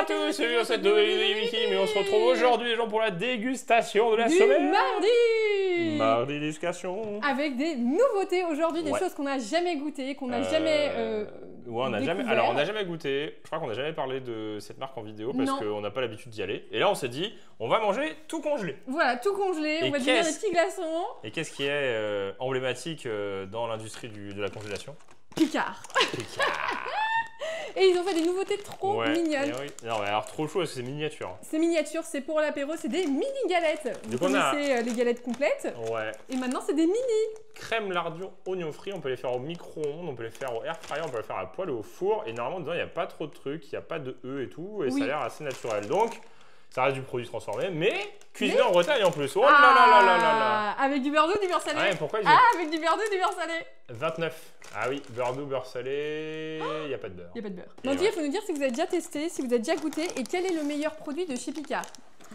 à tous, c'est dans cette nouvelle vidéo Mickey, mais on se retrouve aujourd'hui les gens pour la dégustation de la semaine. Mardi dégustation. Avec des nouveautés aujourd'hui, des choses qu'on n'a jamais goûtées, qu'on n'a jamais ouais, on n'a jamais. Alors on n'a jamais goûté. Je crois qu'on n'a jamais parlé de cette marque en vidéo parce qu'on n'a pas l'habitude d'y aller. Et là on s'est dit, on va manger tout congelé. Voilà, tout congelé. On va devenir des petits glaçons. Et qu'est-ce qui est emblématique dans l'industrie de la congélation? Picard. Picard. Et ils ont fait des nouveautés trop mignonnes. Oui. Non, mais alors trop chaud parce que c'est miniature. C'est miniature, c'est pour l'apéro, c'est des mini galettes. Vous connaissez les galettes complètes. Ouais. Et maintenant c'est des mini. Crème lardon, oignon frit, on peut les faire au micro-ondes, on peut les faire au air fryer, on peut les faire à poêle ou au four. Et normalement dedans il n'y a pas trop de trucs, il n'y a pas de œufs et tout. Et ça a l'air assez naturel. Donc ça reste du produit transformé, mais cuisiné en Bretagne en plus. Oh là là là là là là. Avec du beurre doux, du beurre salé. Ouais, pourquoi avec du beurre doux, du beurre salé. 29. Ah oui, beurre doux, beurre salé, il n'y a pas de beurre. Il n'y a pas de beurre. Donc il faut nous dire si vous avez déjà testé, si vous avez déjà goûté et quel est le meilleur produit de chez Picard.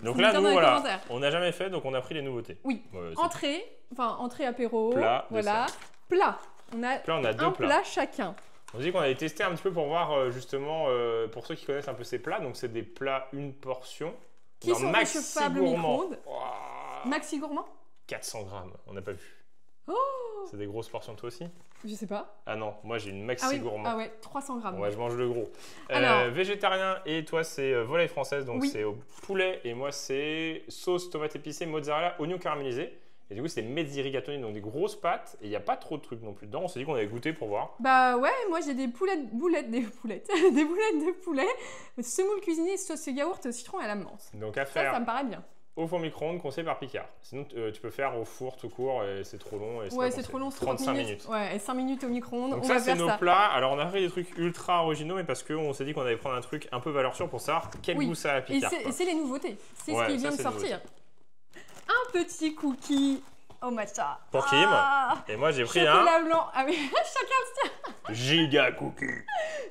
Donc là, nous, voilà, on n'a jamais fait, donc on a pris les nouveautés. Oui, entrée, entrée apéro, plat, voilà, plat. On a, deux plats chacun. On dit qu'on allait tester un petit peu pour voir justement, pour ceux qui connaissent un peu ces plats, donc c'est des plats une portion. Qui sont réchauffables au micro-ondes. Maxi gourmand 400 grammes, on n'a pas vu. Oh, c'est des grosses portions toi aussi? Je sais pas. Ah non, moi j'ai une maxi gourmand. Ah ouais, 300 grammes. Ouais, je mange le gros. Alors, végétarien et toi c'est volaille française, donc c'est au poulet et moi c'est sauce tomate épicée, mozzarella, oignon caramélisé. Et du coup c'est des mezzi rigatoni, donc des grosses pâtes et il n'y a pas trop de trucs non plus dedans. On s'est dit qu'on allait goûter pour voir. Bah ouais, moi j'ai des boulettes de poulet, semoule cuisinée, sauce yaourt au citron et à la menthe. Donc à faire. Ça me paraît bien. Au four micro-ondes conseillé par Picard. Sinon, tu peux faire au four tout court et c'est trop long. Ouais, c'est trop long, 35 minutes. Ouais, et 5 minutes au micro-ondes. Donc ça, c'est nos plats. Alors, on a fait des trucs ultra originaux, mais parce qu'on s'est dit qu'on allait prendre un truc un peu valeur sûre pour savoir quel goût ça a à Picard. Et c'est les nouveautés. C'est ce qui vient de sortir. Un petit cookie au matcha. Pour Kim. Et moi, j'ai pris chocolat blanc. Ah oui, chacun le sien. Giga cookie.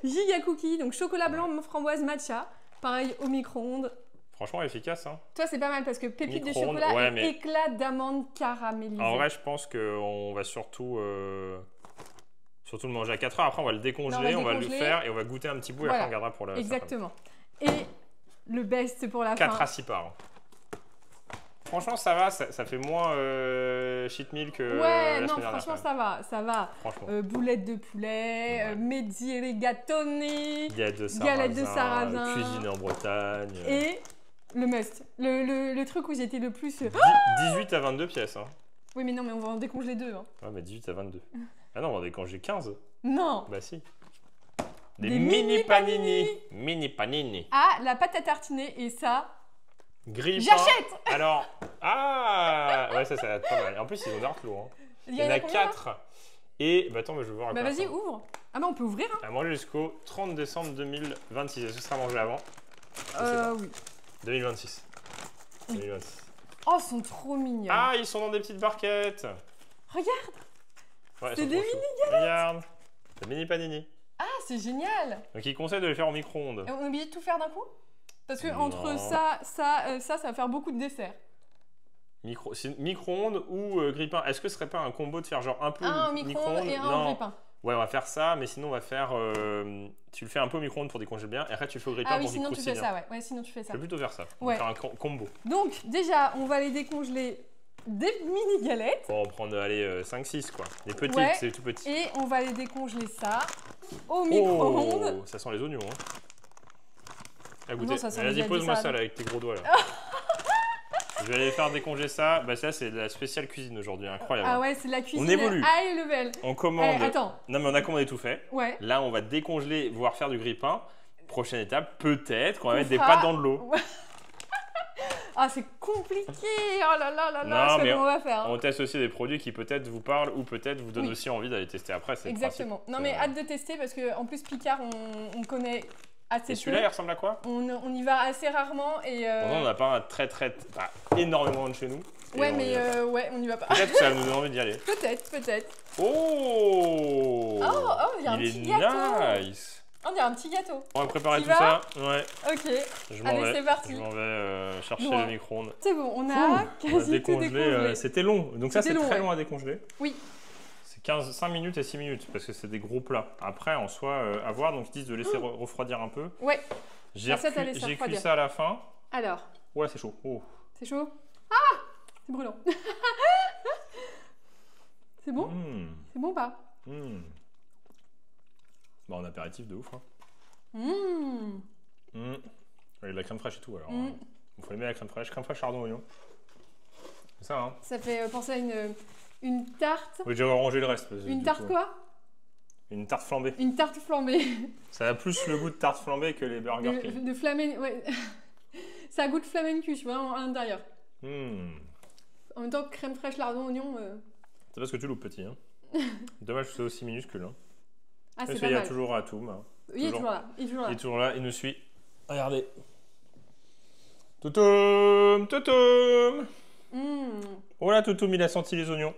Giga cookie, donc chocolat blanc, framboise matcha. Pareil au micro-ondes. Franchement, efficace. Hein. Toi, c'est pas mal parce que pépite de chocolat et éclat d'amande caramélisée. En vrai, je pense qu'on va surtout le manger à 4 heures. Après, on va le décongeler, on va le faire et on va goûter un petit bout et après, on regardera pour la Exactement. Et le best pour la 4 fin. 4 à 6 parts. Franchement, ça va, ça fait moins cheat meal que la semaine dernière. Franchement, ça va. Boulettes de poulet, mezzi rigatoni, galette de sarrasin, cuisine en Bretagne. Et le must, le truc où j'étais le plus... 18 à 22 pièces. Hein. Oui, mais non, mais on va en décongeler 2. Hein. Ouais, mais 18 à 22. Ah non, on va en décongeler 15. Non. Bah si. Des mini panini. Mini panini. Ah, la pâte à tartiner et ça... Grille-pain. J'achète. Alors, ouais, ça va être pas mal. En plus, ils ont l'air lourds. Hein. Il y en a 4. Et, bah attends, je vais voir. Bah vas-y, ouvre. Ah bah on peut ouvrir. Hein. À manger jusqu'au 30 décembre 2026. Est-ce que ce sera mangé avant? Oui. 2026. 2026. Oh, ils sont trop mignons. Ah, ils sont dans des petites barquettes. Regarde. Ouais, c'est des mini galettes. Regarde. Des mini panini. Ah, c'est génial. Donc, ils conseillent de les faire au micro-ondes. Et on est obligé de tout faire d'un coup? Parce que entre ça va faire beaucoup de desserts. Micro-ondes ou grille-pain. Est-ce que ce serait pas un combo de faire genre un peu micro-ondes et un grille-pain? Ouais, on va faire ça, mais sinon on va faire... tu le fais un peu au micro-ondes pour décongeler bien, et après tu le fais au grille-pain pour qu'il croustille bien. Ah oui, sinon tu fais ça, ouais. Sinon tu fais ça. Je vais plutôt faire ça. On va faire un combo. Donc déjà, on va les décongeler des mini galettes. On va en prendre, allez, 5-6 quoi. Des petites, c'est tout petit. Et on va les décongeler ça au micro-ondes. Ça sent les oignons, hein. À goûter. Vas-y, pose-moi ça là avec tes gros doigts là. Je vais aller faire décongeler ça. Bah ça c'est de la spéciale cuisine aujourd'hui, incroyable. Ah ouais, c'est de la cuisine. On évolue. High level. On commande. Attends. Non mais on a commandé tout fait. Ouais. Là on va décongeler, voire faire du grille-pain. Prochaine étape, peut-être qu'on va mettre des pâtes dans de l'eau. Ah c'est compliqué. Oh là là là là. Je sais comment on va faire. On teste aussi des produits qui peut-être vous parlent ou peut-être vous donnent aussi envie d'aller tester après. Exactement. Non mais hâte de tester parce que en plus Picard on connaît. Et celui-là, il ressemble à quoi? On y va assez rarement et... On n'a pas énormément de chez nous. Ouais, mais on y va pas. Peut-être que ça va nous donner envie d'y aller. Peut-être. Oh, il y a un petit gâteau. Nice. Oh, il y a un petit gâteau. On va préparer tout ça. Ouais. Ok. Allez, c'est parti. Je m'en vais chercher le micro-ondes. C'est bon, on a quasi tout décongelé. C'était long. Donc ça, c'est très long à décongeler. Oui. 5 minutes et 6 minutes parce que c'est des gros plats. Après, en soi, à voir, donc ils disent de laisser refroidir un peu. Ouais. J'ai Recette à laisser cuit refroidir. ça à la fin. Alors, Ouais, c'est chaud. Oh. c'est chaud? Ah! C'est brûlant. C'est bon? Mmh. C'est bon ou pas? Mmh. Bon, en apéritif de ouf. Hein. Mmh. Mmh. Avec de la crème fraîche et tout. Alors, Mmh. il faut aimer la crème fraîche lardon oignon. C'est ça, hein. Ça fait penser à une tarte. Oui, j'ai rangé le reste. Une du tarte coup, quoi? Une tarte flambée. Une tarte flambée. Ça a plus le goût de tarte flambée que les Burger King. De flamen... Ouais. Ça a goût de flamencuche, vraiment, à l'intérieur. Mmh. En même temps, crème fraîche, lardon, oignon. C'est parce que tu loupes petit. Hein. Dommage que c'est aussi minuscule. Hein. Ah, Mais c'est ça, pas il y a mal. toujours Atoum. Hein. Il est toujours là. Il est toujours là. Il est toujours là, il nous suit. Regardez. Toutoum, toutoum. Mmh. Oh là, Toutoum, il a senti les oignons.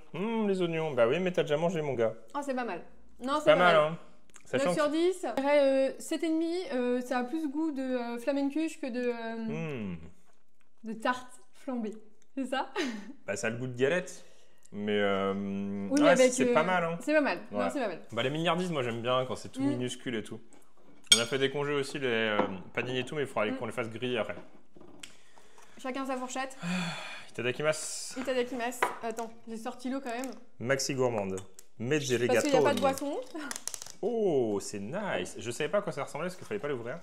Les oignons. Bah oui, mais t'as déjà mangé, mon gars. Oh, c'est pas mal. Non, c'est Pas mal, hein. 9 Sachant sur 10. Je dirais 7,5. Ça a plus goût de flamencuche que de tarte flambée. C'est ça? bah, ça a le goût de galette. Mais Oui, ouais, avec, c'est pas mal. Hein. C'est pas mal. Ouais. Non, c'est pas mal. Bah, les milliardises, moi j'aime bien quand c'est tout minuscule et tout. On a fait des congés aussi, les panini et tout, mais il faudra qu'on les fasse griller après. Chacun sa fourchette. Itadakimasu. Itadakimasu. Attends, j'ai sorti l'eau quand même. Maxi gourmande. Medjere Parce qu'il n'y a pas de Gatone. boisson. Oh, c'est nice. Je savais pas à quoi ça ressemblait parce qu'il fallait pas l'ouvrir.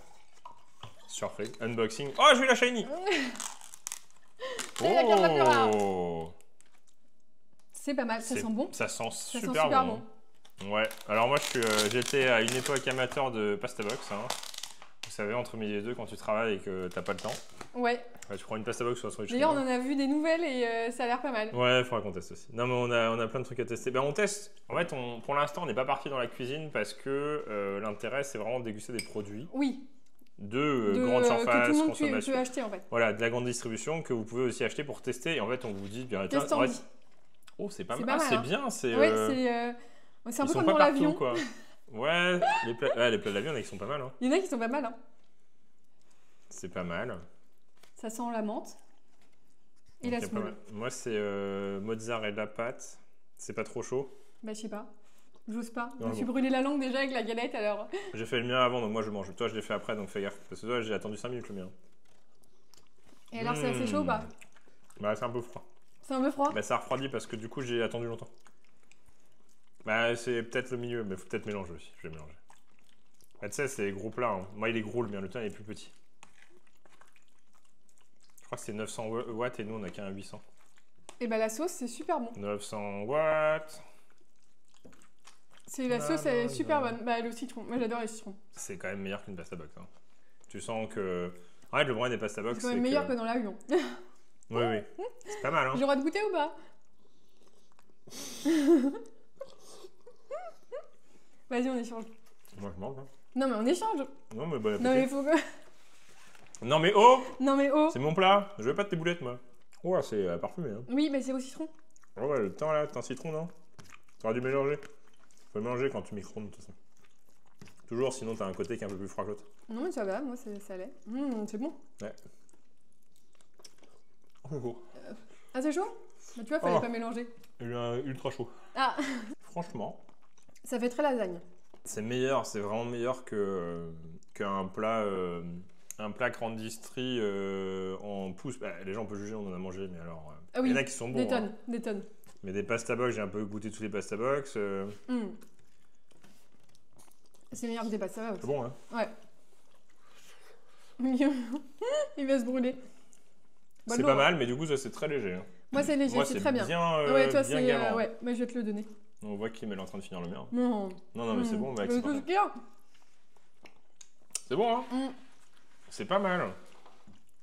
Surprise. Unboxing. Oh, j'ai eu la shiny. Et la carte la plus rare. Oh. C'est pas mal, ça sent bon. Ça sent Ça super, sent super bon. Ouais. Alors moi, j'étais à une époque amateur de pasta box. Hein. Vous savez, entre midi et deux, quand tu travailles et que t'as pas le temps, Ouais. tu prends une pasta box sur la souris. D'ailleurs, on en a vu des nouvelles et ça a l'air pas mal. Ouais, il faudra qu'on teste aussi. Non, mais on a plein de trucs à tester. Ben, on teste. En fait, pour l'instant, on n'est pas parti dans la cuisine parce que l'intérêt, c'est vraiment de déguster des produits Oui. de grande surface, que tout le monde consommation. peut acheter en fait. Voilà, de la grande distribution que vous pouvez aussi acheter pour tester. Et en fait, on vous dit, bien, Test en en fait, vie. oh, c'est pas C'est mal. pas Ah, mal, c'est hein. bien. C'est Ouais, c'est un ils peu sont comme pas dans partout, l'avion. quoi. Ouais, les plats de l'avion, il y en a qui sont pas mal. Hein. Il y en a qui sont pas mal. Hein. C'est pas mal. Ça sent la menthe et Donc, la il y a pas semoule. mal. Moi, c'est mozzarella pâte. C'est pas trop chaud. Bah, je sais pas. J'ose pas. Je Non, me suis bon. brûlé la langue déjà avec la galette alors. J'ai fait le mien avant, donc moi je mange. Toi, je l'ai fait après, donc fais gaffe. Parce que toi, j'ai attendu 5 minutes le mien. Et alors, c'est assez chaud ou pas? Bah, c'est un peu froid. C'est un peu froid? Bah, ça refroidit parce que du coup, j'ai attendu longtemps. Bah, c'est peut-être le milieu, mais faut peut-être mélanger aussi. Je vais mélanger. Bah, tu sais, c'est gros plat. Hein. Moi, il est gros, le mien. Le tien, il est plus petit. Je crois que c'est 900 watts et nous, on a qu'un 800. Et bah, la sauce, c'est super bon. 900 watts. La sauce, elle est super bonne. Bah, le citron. Moi, j'adore les citrons. C'est quand même meilleur qu'une pasta box. Hein. Tu sens que. En fait, le problème des pasta box, C'est quand même meilleur que dans l'avion. Oui, oui. C'est pas mal, hein. J'ai le droit de goûter ou pas? Vas-y, on échange. Moi, je mange. Hein. Non, mais on échange. Non, mais bon appétit. Non, mais faut que. Non, mais oh! Non, mais oh! C'est mon plat. Je veux pas de tes boulettes, moi. Oh, c'est parfumé, hein. Oui, mais c'est au citron. Oh, ouais, le temps là, t'as un citron, non? T'aurais dû mélanger. Faut le mélanger quand tu micro-ondes, de toute façon. Toujours, sinon t'as un côté qui est un peu plus froid que l'autre. Non, mais ça va, moi, ça allait. C'est bon. Ouais. Oh, Ah, c'est chaud? Bah, tu vois, fallait Oh. pas mélanger. il est ultra chaud. Ah, Franchement, ça fait très lasagne. c'est meilleur, c'est vraiment meilleur qu'un plat, grande distrie en pouce. Bah, les gens on peut juger, on en a mangé, mais alors. Ah oui, il y en a qui sont bons. des tonnes, hein. des tonnes. Mais des pasta box, j'ai un peu goûté tous les pasta box. C'est meilleur que des pâtes, ça va aussi. C'est bon, hein? Ouais. Il va se brûler. Bonne C'est l'eau, pas hein. mal, mais du coup, ça c'est très léger. Hein. Moi, c'est léger, Moi, c'est très bien. bien Ouais, toi, c'est. galant. Ouais, moi, je vais te le donner. On voit qu'il est en train de finir le mien. Non. Non, mais c'est bon, mec. Mais C'est tout parfait. ce qu'il y a. C'est bon, hein? Mm. C'est pas mal.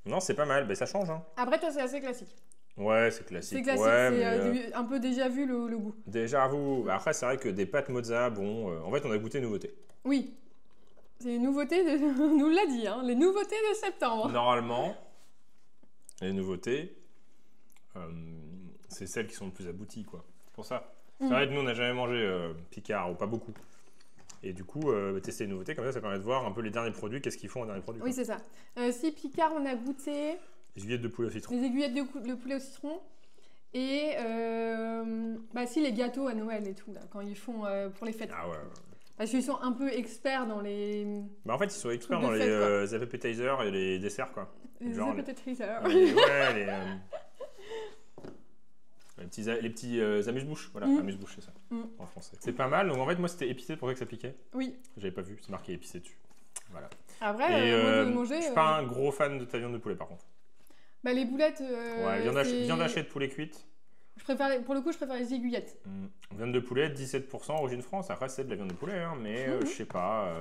Non, c'est pas mal. Ben, ça change, hein? Après, toi, c'est assez classique. Ouais, c'est classique. C'est classique, Ouais, c'est mais, un peu déjà vu le goût. déjà, vous. Après, c'est vrai que des pâtes mozza, bon. En fait, on a goûté nouveauté. Oui. C'est les nouveautés, on nous l'a dit, hein, les nouveautés de septembre. Normalement, les nouveautés, c'est celles qui sont le plus abouties, quoi. C'est pour ça. C'est vrai que nous, on n'a jamais mangé Picard, ou pas beaucoup. Et du coup, tester les nouveautés, comme ça permet de voir un peu les derniers produits, qu'est-ce qu'ils font en dernier produit. Oui, c'est ça. Si Picard, on a goûté Les huillettes de poulet au citron. les aiguillettes de poulet au citron. Et bah si, les gâteaux à Noël et tout, là, quand ils font pour les fêtes. Ah ouais. Parce qu'ils sont un peu experts dans les... Bah en fait, ils sont experts Trucs dans de les fête, appetizers et les desserts, quoi. Les Genre, appetizers. ouais, les petits amuse-bouches. Voilà, amuse-bouches, c'est ça, en français. C'est pas mal. Donc en fait, moi, c'était épicé. Pour que ça piquait? Oui. J'avais pas vu. C'est marqué épicé dessus. Voilà. Après, Et moi, je vais manger... je suis pas un gros fan de ta viande de poulet, par contre. Bah, les boulettes... Ouais, viande hachée de poulet cuite. Pour le coup, je préfère les aiguillettes. Viande de poulet, 17%, origine France. Après, c'est de la viande de poulet, hein, mais je sais pas.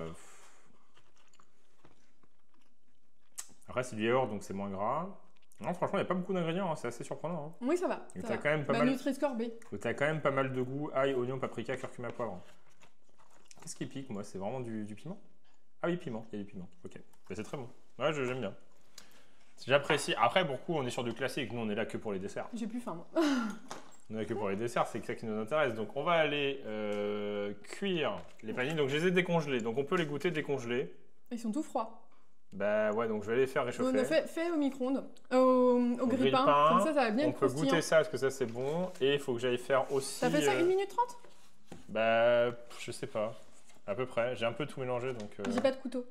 Après, c'est du yaourt, donc c'est moins gras. Non, franchement, il n'y a pas beaucoup d'ingrédients, hein, c'est assez surprenant. Hein. Oui, ça va. Tu as quand même pas mal. Nutri-Score B. T'as quand même pas mal de goût. Ail, oignon, paprika, curcuma, poivre. Qu'est-ce qui pique, moi? C'est vraiment du piment? Ah oui, piment, il y a du piment. Ok. Bah, c'est très bon. Ouais, j'aime bien. J'apprécie. Après, pour le coup, on est sur du classique. Nous, on est là que pour les desserts. J'ai plus faim, moi. On est là que pour les desserts, c'est ça qui nous intéresse. Donc, on va aller cuire les panini. Donc, je les ai décongelés. Donc, on peut les goûter décongelés. Ils sont tout froids. Bah ouais, donc je vais les faire réchauffer. Fais au micro-ondes, au grille-pain. Comme ça va bien on peut goûter ça parce que ça c'est bon. Et il faut que j'aille faire aussi. T'as fait ça 1 minute 30? Bah, je sais pas. À peu près. J'ai un peu tout mélangé donc. J'ai pas de couteau.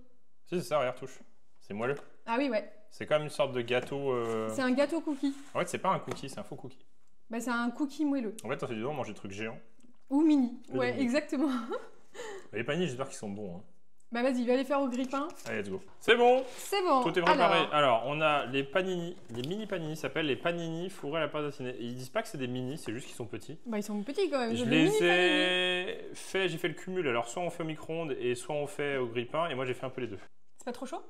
Si, c'est ça, regarde, touche. C'est moelleux. Ah oui, ouais. C'est comme une sorte de gâteau. C'est un gâteau cookie. En fait, c'est pas un cookie, c'est un faux cookie. Bah, c'est un cookie moelleux. En fait, on fait du dos, on mange des trucs géants. Ou mini. Ouais, mini. Exactement. Les paniers, j'espère qu'ils sont bons. Hein. Bah vas-y, va les faire au grille-pain. Allez, let's go. C'est bon. C'est bon. Tout est préparé. Alors, on a les panini, les mini panini, s'appellent les panini fourrés à la pâte à tartiner. Ils disent pas que c'est des mini, c'est juste qu'ils sont petits. Bah ils sont petits quand même. Je les ai fait, j'ai fait le cumul. Alors, soit on fait au micro-ondes et soit on fait au grille-pain. Et moi, j'ai fait un peu les deux. C'est pas trop chaud?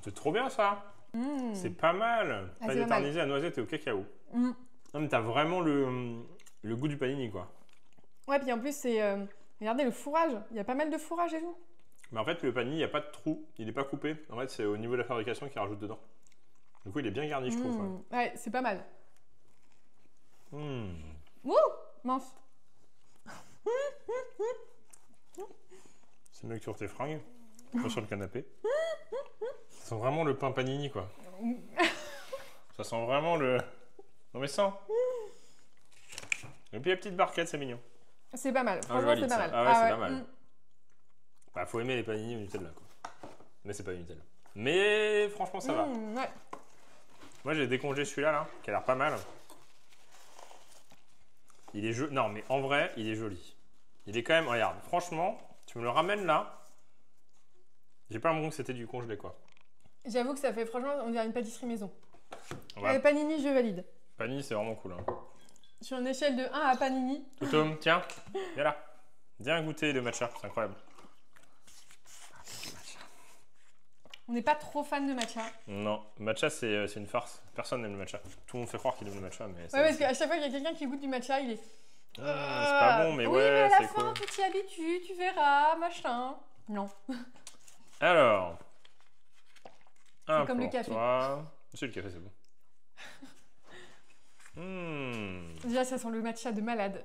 C'est trop bien ça. C'est pas mal. Pâte éternisée à noisette et au cacao. Non, mais t'as vraiment le goût du panini, quoi. Ouais, puis en plus, c'est... regardez le fourrage. Il y a pas mal de fourrage et tout. Mais en fait, le panini, il n'y a pas de trou. Il n'est pas coupé. En fait, c'est au niveau de la fabrication qu'ils rajoutent dedans. Du coup, il est bien garni, je trouve. Ouais, c'est pas mal. Ouh, mince. C'est mieux que sur tes fringues. Pas sur le canapé. Ça sent vraiment le pain panini, quoi. Ça sent vraiment le... Non mais sans. Et puis la petite barquette, c'est mignon. C'est pas mal. Franchement, c'est pas mal. Ah ouais, c'est pas mal. Bah, faut aimer les panini au Nutella, quoi. Mais c'est pas du Nutella. Mais franchement, ça va. Ouais. Moi, j'ai décongelé celui-là, là, qui a l'air pas mal. Il est joli. Non, mais en vrai, il est joli. Il est quand même... Regarde, franchement, tu me le ramènes là. J'ai pas l'impression que c'était du congelé, quoi. J'avoue que ça fait, franchement, on dirait une pâtisserie maison. Ouais. Panini, je valide. Panini, c'est vraiment cool. Hein. Sur une échelle de 1 à panini. Toutoum, tiens, viens là. Viens goûter le matcha, c'est incroyable. On n'est pas trop fan de matcha. Non, matcha, c'est une farce. Personne n'aime le matcha. Tout le monde fait croire qu'il aime le matcha, mais... Ouais, parce qu'à chaque fois qu'il y a quelqu'un qui goûte du matcha, il est... c'est pas bon, mais oui, ouais, mais à la c'est fin, cool. tu t'y habitues, tu verras, machin. Non. Alors... C'est comme le café. C'est le café, c'est bon. Déjà, ça sent le matcha de malade.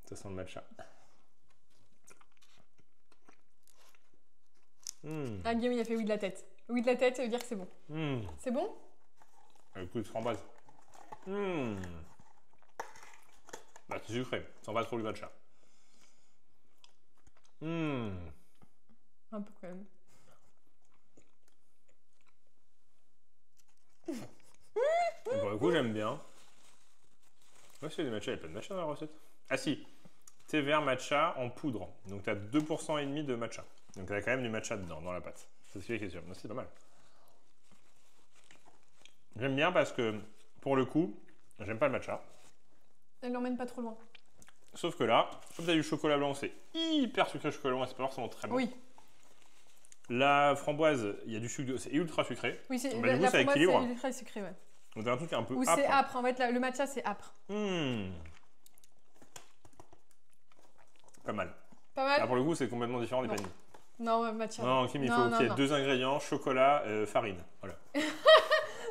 Ça sent le matcha. Ah, Guillaume, il a fait oui de la tête. Oui de la tête, ça veut dire que c'est bon. C'est bon? Avec coup de framboise. Bah, c'est sucré. Ça va trop le matcha. Un peu quand même. Pour le coup, j'aime bien. Ouais, c'est des matchas, il n'y a pas de matcha dans la recette. Ah si, thé vert matcha en poudre. Donc tu as 2% et demi de matcha. Donc tu as quand même du matcha dedans, dans la pâte. C'est ce qui est sûr. C'est pas mal. J'aime bien parce que, pour le coup, j'aime pas le matcha. Elle l'emmène pas trop loin. Sauf que là, comme tu as du chocolat blanc, c'est hyper sucré chocolat blanc, c'est pas forcément très bon. Oui. La framboise, il y a du sucre, c'est ultra sucré. Oui, c'est bah, la framboise, c'est ultra sucré, ouais. Donc t'as un truc un peu âpre. Ou c'est âpre, en fait, le matcha, c'est âpre. Pas mal. Pas mal. Là, pour le coup, c'est complètement différent des panini. Non, matcha. Non, Kim, il faut qu'il y ait 2 ingrédients, chocolat, farine. Voilà.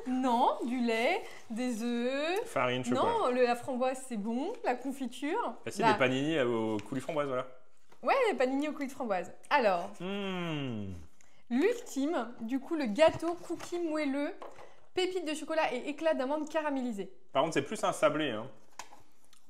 Non, du lait, des œufs. Farine, chocolat. Non, la framboise, c'est bon. La confiture. Ah si, les panini au coulis framboise, voilà. Ouais, les panini au coulis de framboise. Alors, l'ultime, du coup, le gâteau cookie moelleux, pépites de chocolat et éclats d'amande caramélisées. Par contre, c'est plus un sablé. Hein.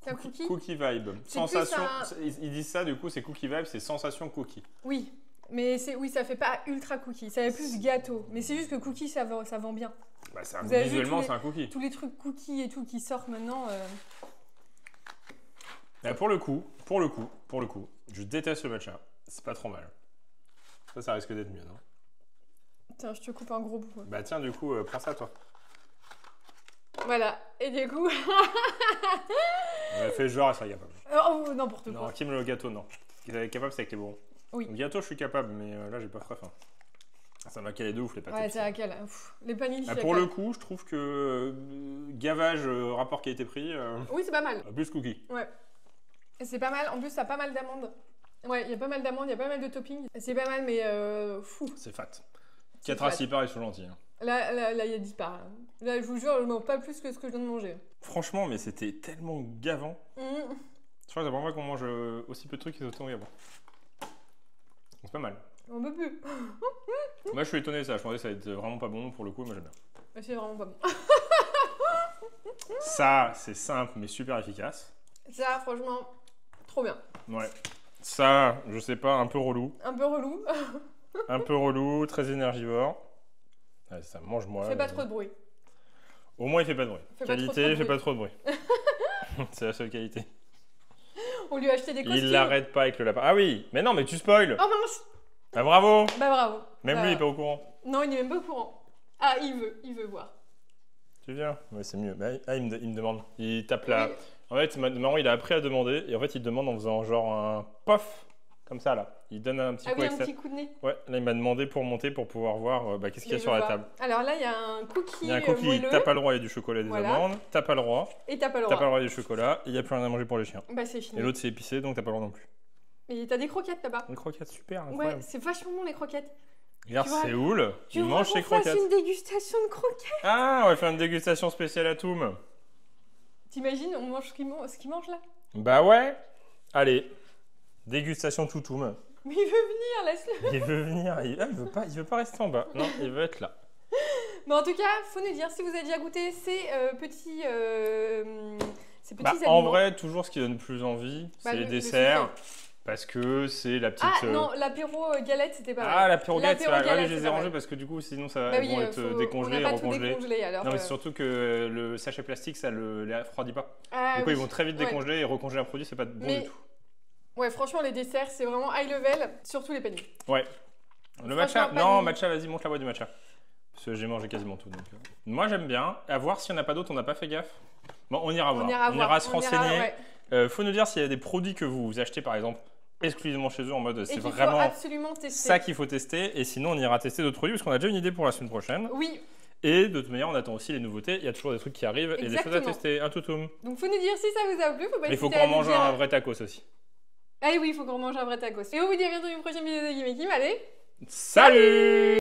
C'est un cookie. Cookie vibe. C'est Sensation. plus Ils disent ça, du coup, c'est cookie vibe, c'est sensation cookie. Oui, mais oui, ça fait pas ultra cookie. Ça fait plus gâteau. Mais c'est juste que cookie, ça vend bien. Bah, Vous avez vu visuellement, c'est un cookie. Tous les trucs cookies et tout qui sortent maintenant. Bah, pour le coup, je déteste le matcha. C'est pas trop mal. Ça risque d'être mieux, non? Tiens, je te coupe un gros bout. Bah tiens, du coup, prends ça, toi. Voilà, et du coup... On a fait genre, ça y est capable. Oh, n'importe quoi. Non, Kim, le gâteau, non. Il est capable, c'est avec les bonbons. Oui. Le gâteau, je suis capable, mais là, j'ai pas très faim. Ça m'a calé de ouf, les pâtes. Ouais, c'est laquelle? Les paninis. Pour le coup, je trouve que gavage, rapport qualité-prix, Oui, c'est pas mal. plus cookie. Ouais. Et c'est pas mal. En plus, ça a pas mal d'amandes. Ouais, il y a pas mal d'amandes, il y a pas mal de toppings. C'est pas mal, mais fou. C'est fat. 4 à 6 parts, ils sont gentils. Hein. Là, il y a 10 parts. Là, je vous jure, je mange pas plus que ce que je viens de manger. Franchement, mais c'était tellement gavant. Je crois que c'est la première fois qu'on mange aussi peu de trucs qui sont autant gavants. C'est pas mal. On peut plus. Moi, je suis étonné de ça. Je pensais que ça allait être vraiment pas bon pour le coup, moi j'aime bien. C'est vraiment pas bon. Ça, c'est simple mais super efficace. Ça, franchement, trop bien. Ouais. Ça, je sais pas, un peu relou. Un peu relou. Un peu relou, très énergivore. Ouais, ça mange moi. Fais pas trop de bruit. Au moins, il fait pas de bruit. Fais pas trop Qualité, de fait bruit. pas trop de bruit. C'est la seule qualité. On lui a acheté des costumes. Il l'arrête pas avec le lapin. Ah oui, mais non, mais tu spoil. Oh mince. Bah bravo. Bah bravo. Même Bah, lui, il est pas au courant. Non, il est même pas au courant. Ah, il veut voir. Tu viens? Ouais, c'est mieux. Ah, il me demande. Il tape là. Oui. En fait, marrant, il a appris à demander. Et en fait, il demande en faisant genre un pof. Comme ça, là. Il donne un petit Ah coup oui, avec un ça. petit coup de nez. Ouais, là, il m'a demandé pour monter pour pouvoir voir qu'est-ce qu'il y a Mais sur je la vois. table. Alors là, il y a un cookie, Il y a un cookie, moelleux. t'as pas le droit, il y a du chocolat et des Voilà. amandes. T'as pas le droit. Et t'as pas le T'as pas droit. le droit, il y a du chocolat. Et il y a plus rien à manger pour les chiens. Bah c'est fini. Et l'autre, c'est épicé, donc t'as pas le droit non plus. Mais t'as des croquettes là-bas. Les croquettes, super, Ouais, incroyable. c'est vachement bon les croquettes. Regarde, Tu vois, Séoul, Tu il veux mange qu'on ses fasse croquettes. une dégustation de croquettes? Ah, on va faire une dégustation spéciale à Toum. T'imagines, on mange ce qu'il mange là? Bah ouais. Allez, dégustation Toutoum. Mais il veut venir, laisse-le. Il veut venir, il veut pas rester en bas. Non, il veut être là. Mais en tout cas, faut nous dire si vous avez déjà goûté ces petits Bah, aliments. en vrai, toujours ce qui donne plus envie, Bah, c'est les le desserts. sucré. Parce que c'est la petite. Ah non, l'apéro galette, c'était pas mal. Ah, l'apéro galette, L'apéro galette, je les c'est ai pas rangés mal. parce que du coup, sinon, ça Bah oui, vont être décongelés et on n'a pas tout recongelés. décongelé alors. Non, mais c'est surtout que le sachet plastique, ça les refroidit pas. Ah, Du coup, oui. ils vont très vite Ouais. décongeler et recongeler un produit, c'est pas bon Mais- du tout. Ouais, franchement, les desserts, c'est vraiment high level, surtout les paniers. Ouais. Le matcha, Franchement, non, panini. matcha, vas-y, montre la boîte du matcha. Parce que j'ai mangé quasiment tout. Donc, moi, j'aime bien. À voir s'il n'y en a pas d'autres, on n'a pas fait gaffe. Bon, on ira voir. On ira se renseigner. Ouais. Faut nous dire s'il y a des produits que vous achetez, par exemple, exclusivement chez eux, en mode Et c'est qu'il faut vraiment absolument tester. ça qu'il faut tester. Et sinon, on ira tester d'autres produits parce qu'on a déjà une idée pour la semaine prochaine. Oui, Et de toute manière, on attend aussi les nouveautés. Il y a toujours des trucs qui arrivent et des choses à Exactement. tester. Un toutoum. donc faut nous dire si ça vous a plu. Faut pas Mais il faut hésiter qu'on à nous mange dire. un vrai tacos aussi. Ah oui, il faut qu'on mange un vrai tacos. Et on vous dit à bientôt dans une prochaine vidéo de Game Kim. Allez Salut